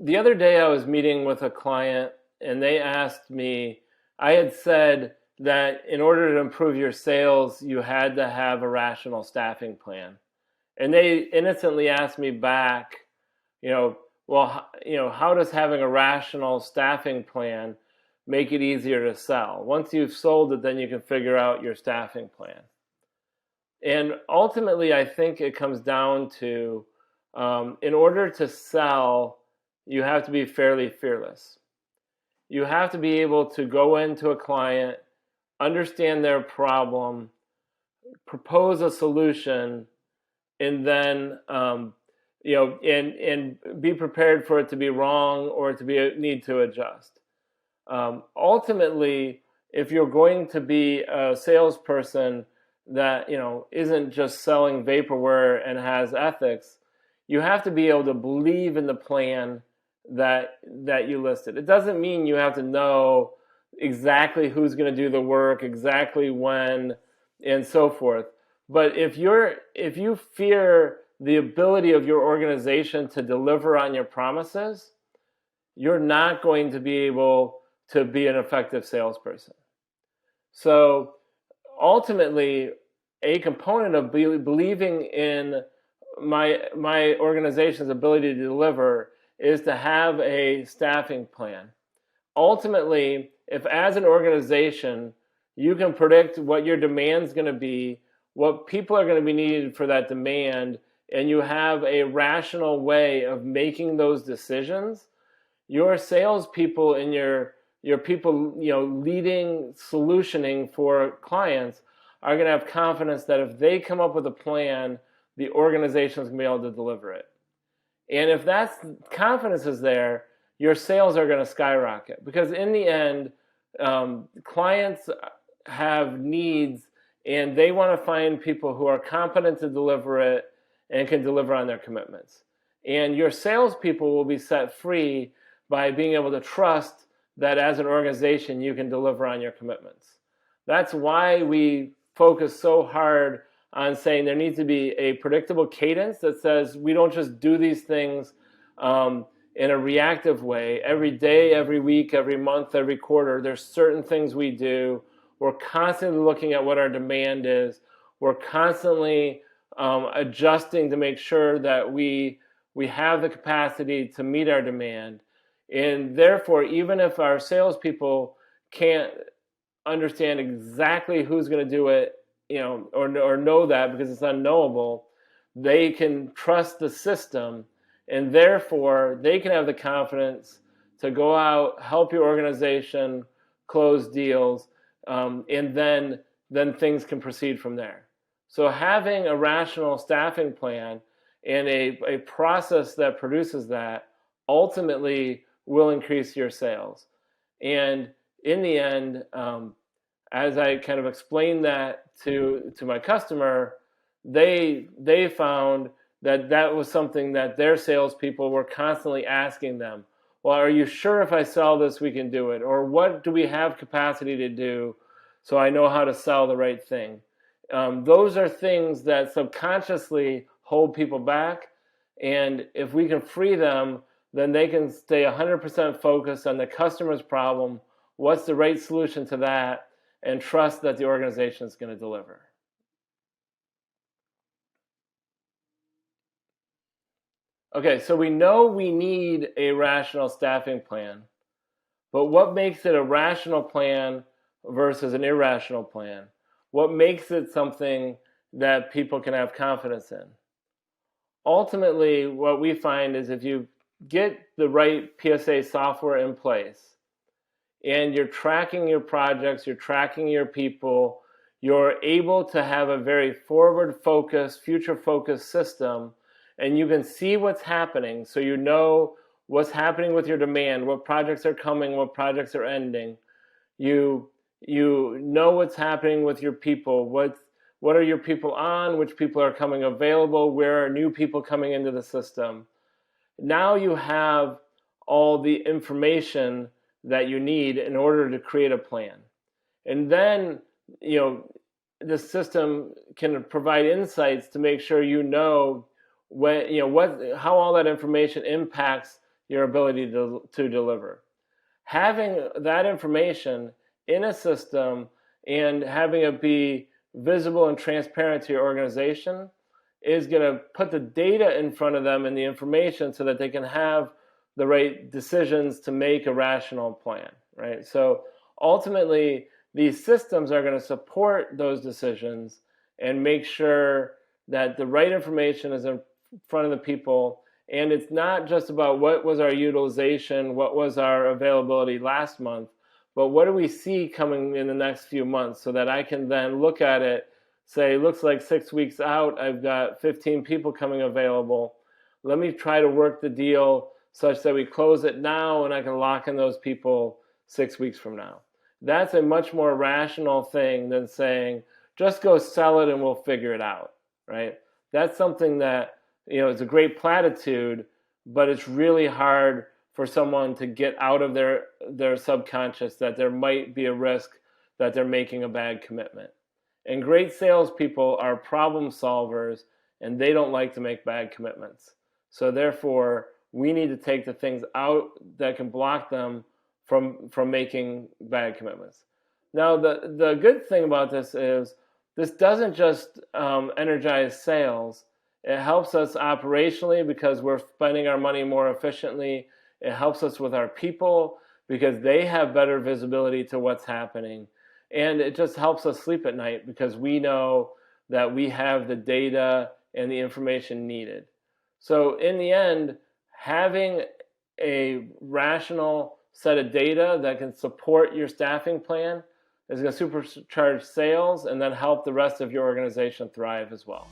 the other day I was meeting with a client and they asked me, I had said that in order to improve your sales, you had to have a rational staffing plan. And they innocently asked me back, well, how does having a rational staffing plan make it easier to sell? Once you've sold it, then you can figure out your staffing plan. And ultimately, I think it comes down to in order to sell, you have to be fairly fearless. You have to be able to go into a client, understand their problem, propose a solution, and then and be prepared for it to be wrong or to be need to adjust. Ultimately, if you're going to be a salesperson that isn't just selling vaporware and has ethics, you have to be able to believe in the plan that you listed. It doesn't mean you have to know exactly who's going to do the work, exactly when, and so forth. But if you fear the ability of your organization to deliver on your promises, you're not going to be able to be an effective salesperson. So ultimately, a component of believing in my organization's ability to deliver is to have a staffing plan. Ultimately, if as an organization you can predict what your demand is going to be, what people are going to be needed for that demand, and you have a rational way of making those decisions, your salespeople and your people leading solutioning for clients are going to have confidence that if they come up with a plan, the organization is going to be able to deliver it. And if that confidence is there, your sales are going to skyrocket, because in the end, clients have needs and they want to find people who are competent to deliver it and can deliver on their commitments. And your salespeople will be set free by being able to trust that as an organization you can deliver on your commitments. That's why we focus so hard on saying there needs to be a predictable cadence that says we don't just do these things in a reactive way. Every day, every week, every month, every quarter, there's certain things we do. We're constantly looking at what our demand is. We're constantly adjusting to make sure that we have the capacity to meet our demand. And therefore, even if our salespeople can't understand exactly who's going to do it, or know that because it's unknowable, they can trust the system, and therefore they can have the confidence to go out, help your organization close deals, and then things can proceed from there. So having a rational staffing plan and a process that produces that ultimately will increase your sales. And in the end, as I kind of explained that to my customer, they found that was something that their salespeople were constantly asking them. Well, are you sure if I sell this we can do it? Or what do we have capacity to do so I know how to sell the right thing? Those are things that subconsciously hold people back. And if we can free them, then they can stay 100% focused on the customer's problem, what's the right solution to that, and trust that the organization is going to deliver. Okay, so we know we need a rational staffing plan, but what makes it a rational plan versus an irrational plan? What makes it something that people can have confidence in? Ultimately, what we find is if you get the right PSA software in place and you're tracking your projects, you're tracking your people, you're able to have a very forward-focused, future-focused system, and you can see what's happening, so you know what's happening with your demand, what projects are coming, what projects are ending. You know what's happening with your people, what are your people on, which people are coming available, where are new people coming into the system. Now you have all the information that you need in order to create a plan. And then, the system can provide insights to make sure when, how all that information impacts your ability to deliver. Having that information in a system and having it be visible and transparent to your organization is going to put the data in front of them and the information so that they can have the right decisions to make a rational plan, right? So ultimately, these systems are going to support those decisions and make sure that the right information is in front of the people. And it's not just about what was our utilization, what was our availability last month, but what do we see coming in the next few months so that I can then look at it, say, looks like 6 weeks out, I've got 15 people coming available. Let me try to work the deal such that we close it now and I can lock in those people 6 weeks from now. That's a much more rational thing than saying, just go sell it and we'll figure it out, right? That's something that, it's a great platitude, but it's really hard for someone to get out of their subconscious that there might be a risk that they're making a bad commitment. And great salespeople are problem solvers, and they don't like to make bad commitments. So therefore, we need to take the things out that can block them from making bad commitments. Now, the good thing about this is this doesn't just energize sales. It helps us operationally because we're spending our money more efficiently. It helps us with our people because they have better visibility to what's happening. And it just helps us sleep at night because we know that we have the data and the information needed. So in the end, having a rational set of data that can support your staffing plan is going to supercharge sales and then help the rest of your organization thrive as well.